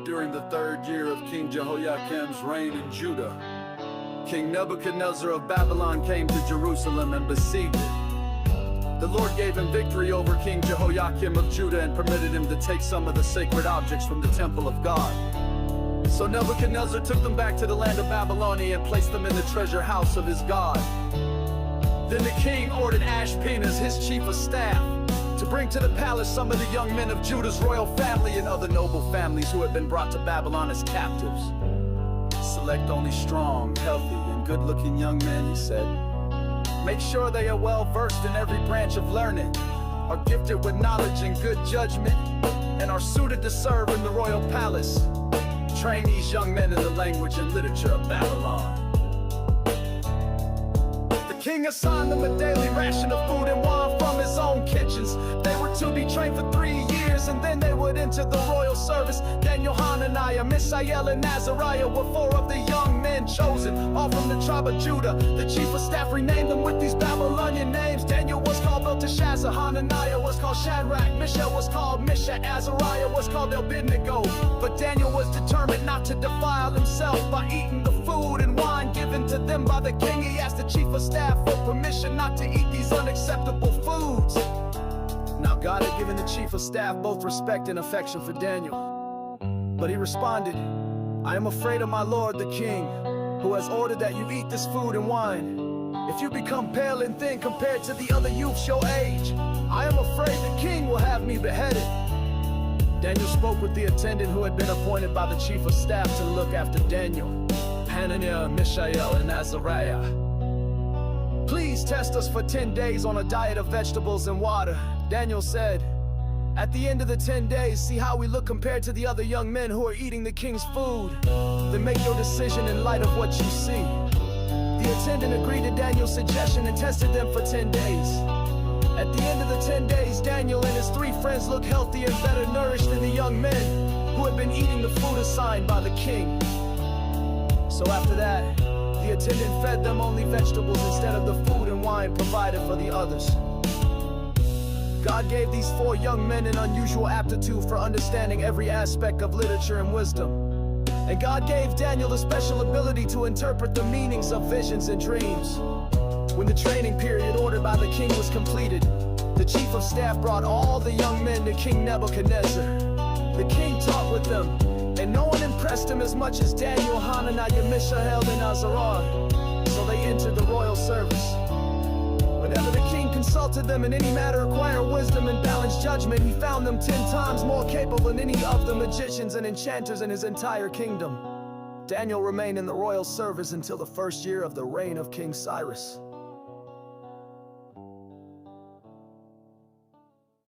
During the third year of King Jehoiakim's reign in Judah, King Nebuchadnezzar of Babylon came to Jerusalem and besieged it. The Lord gave him victory over King Jehoiakim of Judah and permitted him to take some of the sacred objects from the temple of God. So Nebuchadnezzar took them back to the land of Babylonia and placed them in the treasure house of his God. Then the king ordered Ashpenaz, his chief of staff, to bring to the palace some of the young men of Judah's royal family and other noble families who had been brought to Babylon as captives. Select only strong, healthy, and good-looking young men, he said. Make sure they are well-versed in every branch of learning, are gifted with knowledge and good judgment, and are suited to serve in the royal palace. Train these young men in the language and literature of Babylon. The king assigned them a daily ration of food and wine from his own kitchens. They were to be trained for 3 years, and then they would enter the royal service. Daniel, Hananiah, Mishael, and Azariah were 4 of the young men chosen, all from the tribe of Judah. The chief of staff renamed them with these Babylonian names. Daniel was called Belteshazzar, Hananiah was called Shadrach, Mishael was called Meshach, Azariah was called Abednego. But Daniel was determined not to defile himself by eating the food and wine given to them by the king. He asked the chief of staff for permission not to eat these unacceptable foods. Now God had given the chief of staff both respect and affection for Daniel. But he responded, I am afraid of my lord the king, who has ordered that you eat this food and wine. If you become pale and thin compared to the other youths your age, I am afraid the king will have me beheaded. Daniel spoke with the attendant who had been appointed by the chief of staff to look after Daniel, Hananiah, Mishael, and Azariah. Please test us for 10 days on a diet of vegetables and water, Daniel said. At the end of the 10 days, see how we look compared to the other young men who are eating the king's food. Then make your decision in light of what you see. The attendant agreed to Daniel's suggestion and tested them for 10 days. At the end of the 10 days, Daniel and his 3 friends looked healthier and better nourished than the young men who had been eating the food assigned by the king. So after that, the attendant fed them only vegetables instead of the food and wine provided for the others. God gave these 4 young men an unusual aptitude for understanding every aspect of literature and wisdom. And God gave Daniel the special ability to interpret the meanings of visions and dreams. When the training period ordered by the king was completed, the chief of staff brought all the young men to King Nebuchadnezzar. The king talked with them, and no one impressed him as much as Daniel, Hananiah, Mishael, and Azariah. So they entered the royal service. Whenever the king consulted them in any matter requiring wisdom and balanced judgment, he found them 10 times more capable than any of the magicians and enchanters in his entire kingdom. Daniel remained in the royal service until the 1st year of the reign of King Cyrus.